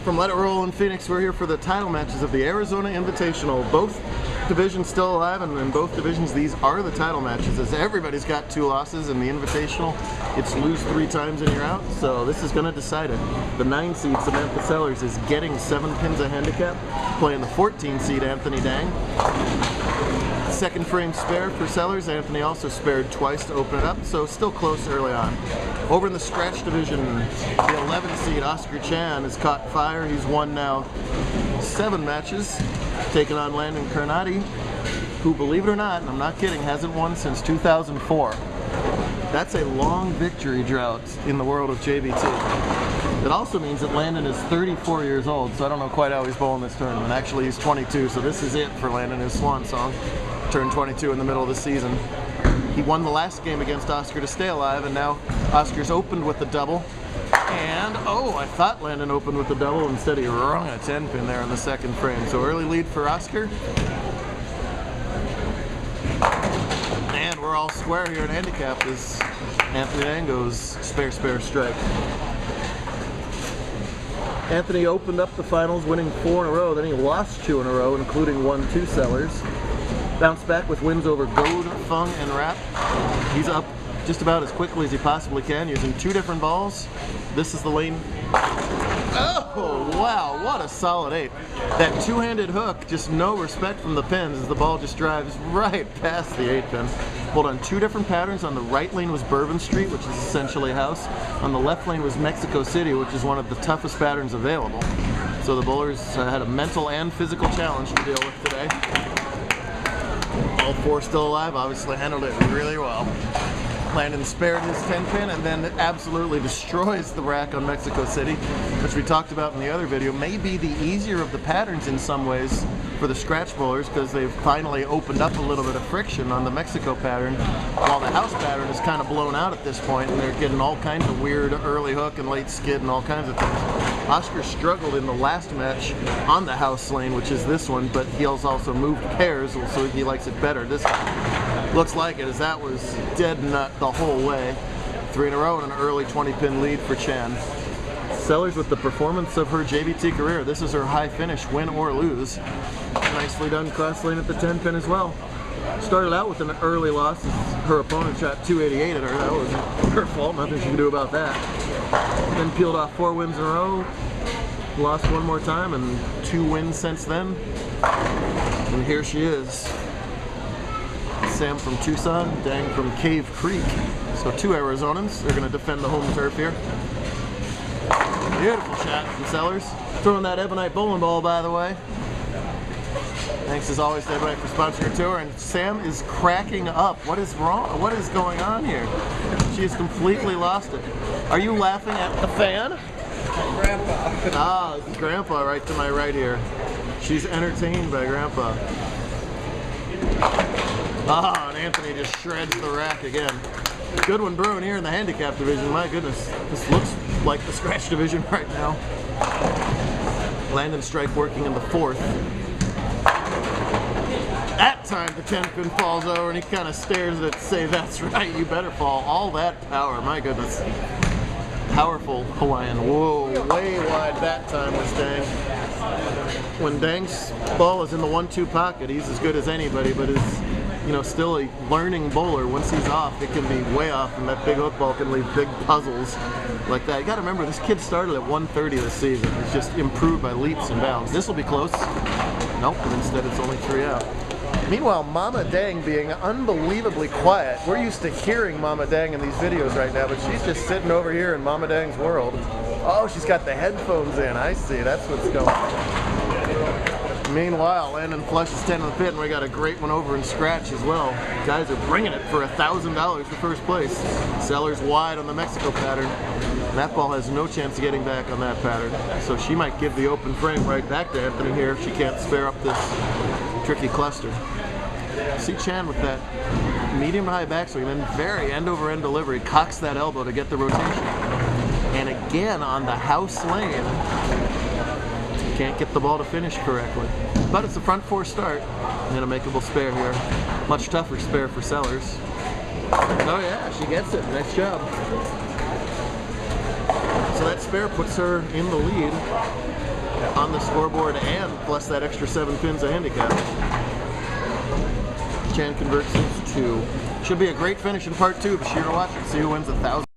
from Let It Roll in Phoenix. We're here for the title matches of the Arizona Invitational. Both divisions still alive, and in both divisions these are the title matches, as everybody's got 2 losses in the Invitational. It's lose 3 times and you're out, so this is going to decide it. The 9 seed Samantha Sellers is getting 7 pins of handicap, playing the 14 seed Anthony Dang. Second frame spare for Sellers. Anthony also spared twice to open it up, so still close early on. Over in the scratch division, the 11 seed Oscar Chan has caught fire. He's won now 7 matches, taking on Lanndyn Carnate, who, believe it or not, and I'm not kidding, hasn't won since 2004. That's a long victory drought in the world of JBT. It also means that Lanndyn is 34 years old, so I don't know quite how he's bowling this tournament. Actually, he's 22, so this is it for Lanndyn, his swan song. Turned 22 in the middle of the season. He won the last game against Oscar to stay alive, and now Oscar's opened with the double. And, oh, I thought Lanndyn opened with the double. Instead, he rung a 10 pin there in the second frame. So early lead for Oscar. And we're all square here at handicap as Anthony Dang goes spare strike. Anthony opened up the finals winning 4 in a row, then he lost 2 in a row, including 1-2 Sellers. Bounced back with wins over Goad, Fung, and Rap. He's up just about as quickly as he possibly can, using 2 different balls. This is the lane. Oh, wow, what a solid 8. That 2-handed hook, just no respect from the pins as the ball just drives right past the 8 pin. Pulled on 2 different patterns. On the right lane was Bourbon Street, which is essentially house. On the left lane was Mexico City, which is one of the toughest patterns available. So the bowlers had a mental and physical challenge to deal with today. All 4 still alive, obviously handled it really well. Lanndyn spared his 10 pin and then absolutely destroys the rack on Mexico City, which we talked about in the other video. May be the easier of the patterns in some ways for the scratch bowlers, because they've finally opened up a little bit of friction on the Mexico pattern, while the house pattern is kind of blown out at this point, and they're getting all kinds of weird early hook and late skid and all kinds of things. Oscar struggled in the last match on the house lane, which is this one, but he also moved pairs, so he likes it better this time. Looks like it, as that was dead nut the whole way. 3 in a row and an early 20-pin lead for Chan. Sellers with the performance of her JBT career. This is her high finish, win or lose. Nicely done cross lane at the 10 pin as well. Started out with an early loss as her opponent shot 288 at her. That was her fault, nothing she can do about that. Then peeled off 4 wins in a row. Lost 1 more time and 2 wins since then. And here she is. Sam from Tucson, Dang from Cave Creek. So 2 Arizonans. They're going to defend the home turf here. Beautiful shot from Sellers. Throwing that Ebonite bowling ball, by the way. Thanks as always to Ebonite for sponsoring our tour. And Sam is cracking up. What is wrong? What is going on here? She has completely lost it. Are you laughing at the fan? Grandpa. Ah, this is Grandpa right to my right here. She's entertained by Grandpa. Ah, and Anthony just shreds the rack again. Good one brewing here in the handicap division. My goodness, this looks like the scratch division right now. Lanndyn strike working in the 4th. That time the 10 pin falls over and he kind of stares at it to say, that's right, you better fall. All that power, my goodness. Powerful Hawaiian. Whoa, way wide that time was Dang. When Dang's ball is in the 1-2 pocket, he's as good as anybody, but is, you know, still a learning bowler. Once he's off, it can be way off, and that big hook ball can leave big puzzles like that. You got to remember, this kid started at 130 this season. He's just improved by leaps and bounds. This will be close. Nope, but instead it's only 3 out. Meanwhile, Mama Dang being unbelievably quiet. We're used to hearing Mama Dang in these videos right now, but she's just sitting over here in Mama Dang's world. Oh, she's got the headphones in. I see. That's what's going on. Meanwhile, Lanndyn flushes 10 in the pit, and we got a great one over in scratch as well. Guys are bringing it for $1,000 for first place. Sellers wide on the Mexico pattern. That ball has no chance of getting back on that pattern. So she might give the open frame right back to Anthony here if she can't spare up this tricky cluster. See Chan with that medium to high backswing, then very end over end delivery, cocks that elbow to get the rotation. And again on the house lane, can't get the ball to finish correctly. But it's a front 4 start and a makeable spare here. Much tougher spare for Sellers. Oh yeah, she gets it. Nice job. So that spare puts her in the lead. on the scoreboard and plus that extra 7 pins of handicap. Chan converts his 2. Should be a great finish in part 2. Be sure to watch it. See who wins $1,000.